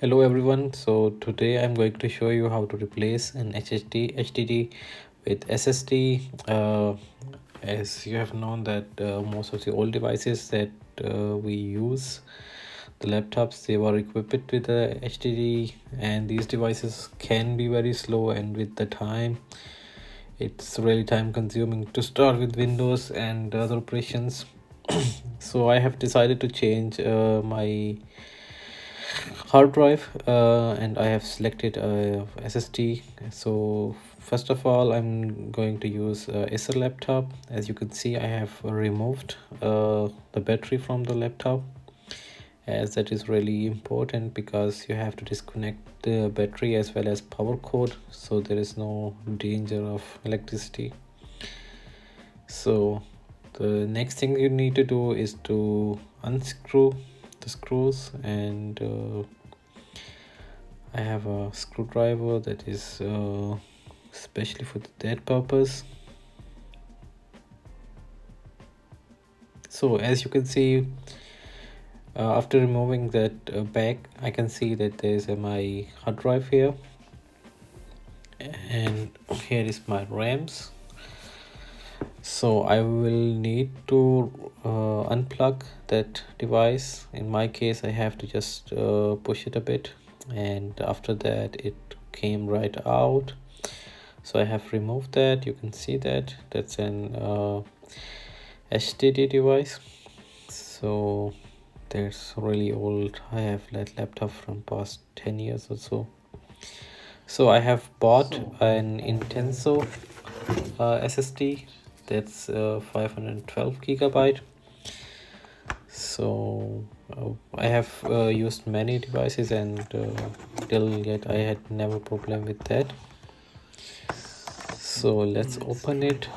Hello everyone, so today I'm going to show you how to replace an HDD with SSD. As you have known that most of the old devices that we use, the laptops, they were equipped with a HDD, and these devices can be very slow, and with the time it's really time consuming to start with Windows and other operations. So I have decided to change my hard drive, and I have selected SSD. So first of all, I'm going to use Acer laptop. As you can see, I have removed the battery from the laptop, as that is really important because you have to disconnect the battery as well as power cord, so there is no danger of electricity. So the next thing you need to do is to unscrew the screws, and I have a screwdriver that is especially for that purpose. So as you can see, after removing that bag, I can see that there's my hard drive here, and here is my RAMs. So I will need to unplug that device. In my case, I have to just push it a bit, and after that it came right out. So I have removed that. You can see that that's an SDD device. So that's really old. I have that laptop from past 10 years or so. So I have bought an Intenso SSD that's 512 gigabyte. So I have used many devices, and till yet I had never problem with that. So let's open it.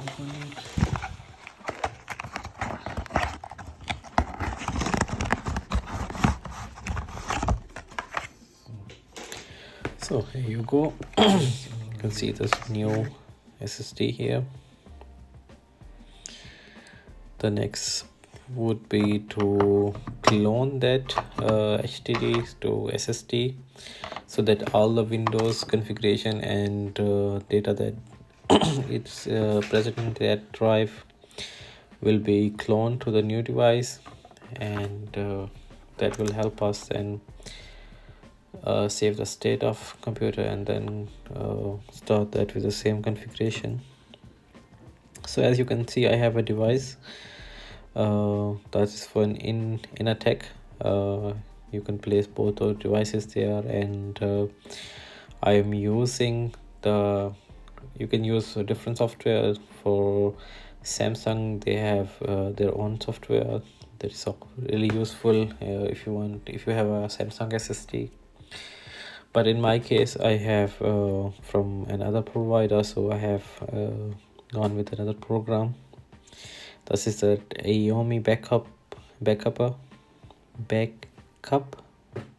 So here you go. You can see this new SSD here. The next would be to clone that HDD to SSD, so that all the Windows configuration and data that it's present in that drive will be cloned to the new device, and that will help us then save the state of computer and then start that with the same configuration. So as you can see, I have a device that is for an inner tech. You can place both those devices there, and I am using the you can use different software. For Samsung, they have their own software that is really useful if you have a Samsung SSD. But in my case, I have from another provider, so I have gone with another program. This is the Aomi backup,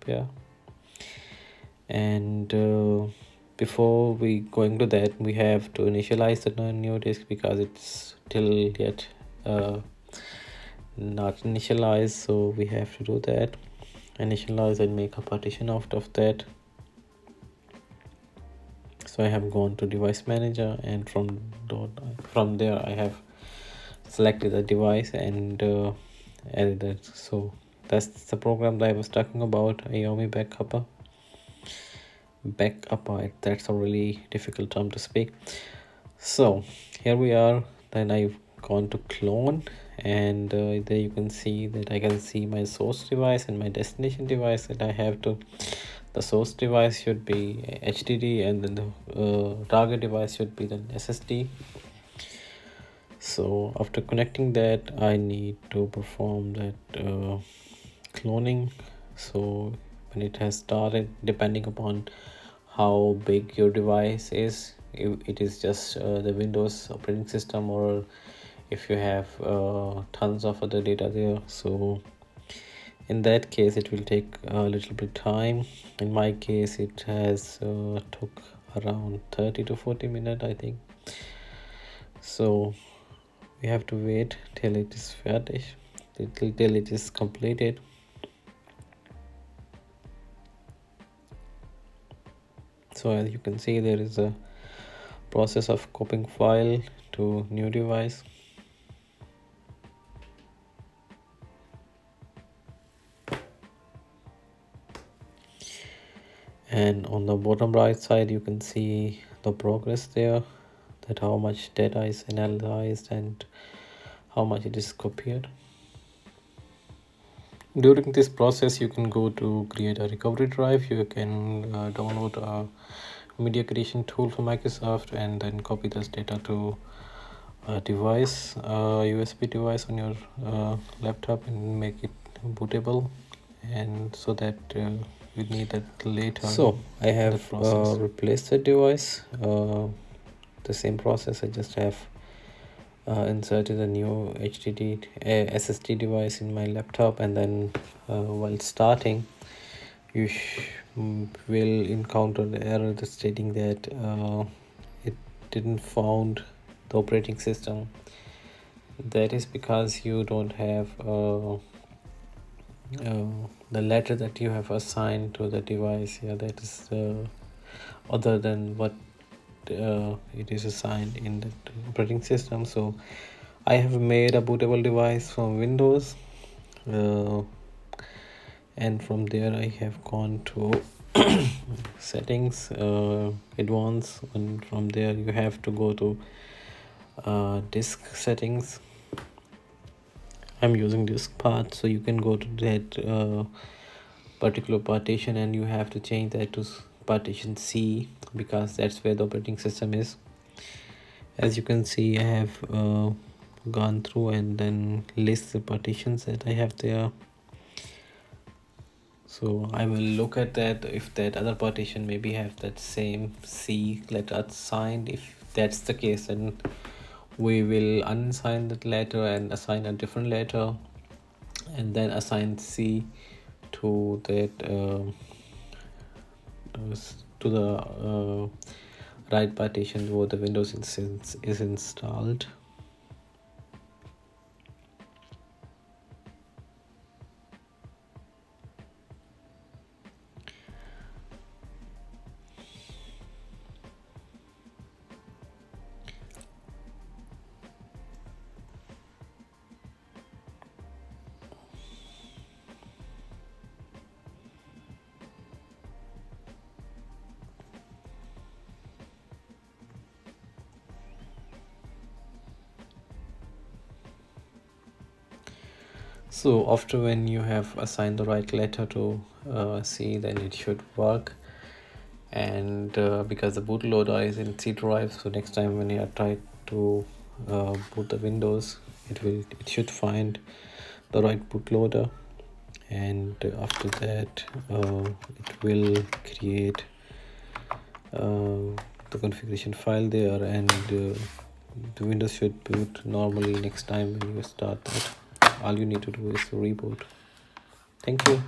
yeah. And before we going to that, we have to initialize the new disk because it's still yet not initialized. So we have to do that, initialize and make a partition out of that. So I have gone to device manager, and from there I have selected the device and added it. So that's the program that I was talking about, Aomi backup. That's a really difficult term to speak. So here we are. Then I've gone to clone, and there you can see that I can see my source device and my destination device, and I have to the source device should be HDD, and then the target device should be the SSD. So after connecting that, I need to perform that cloning. So when it has started, depending upon how big your device is, if it is just the Windows operating system, or if you have tons of other data there, so in that case it will take a little bit time. In my case, it has took around 30 to 40 minutes, I think. So we have to wait till it is finished, till it is completed. So as you can see, there is a process of copying file to new device. And on the bottom right side you can see the progress there, that how much data is analyzed and how much it is copied. During this process you can go to create a recovery drive. You can download a media creation tool from Microsoft and then copy this data to a device, a USB device on your laptop, and make it bootable, and so that we need that later. So I have replaced the device. The same process, I just have inserted a new HDD SSD device in my laptop, and then while starting you will encounter the error that's stating that it didn't found the operating system. That is because you don't have the letter that you have assigned to the device. Yeah, that is other than what it is assigned in the operating system. So I have made a bootable device from Windows, and from there I have gone to settings, advanced, and from there you have to go to disk settings. I'm using disk path, so you can go to that particular partition and you have to change that to partition C, because that's where the operating system is. As you can see, I have gone through and then list the partitions that I have there. So I will look at that, if that other partition maybe have that same C letter assigned. If that's the case, then we will unassign that letter and assign a different letter, and then assign C to that to the right partition where the Windows instance is installed. So after when you have assigned the right letter to C, then it should work. And because the bootloader is in C drive, so next time when you try to boot the Windows, it should find the right bootloader, and after that it will create the configuration file there, and the Windows should boot normally next time when you start that. All you need to do is reboot. Thank you.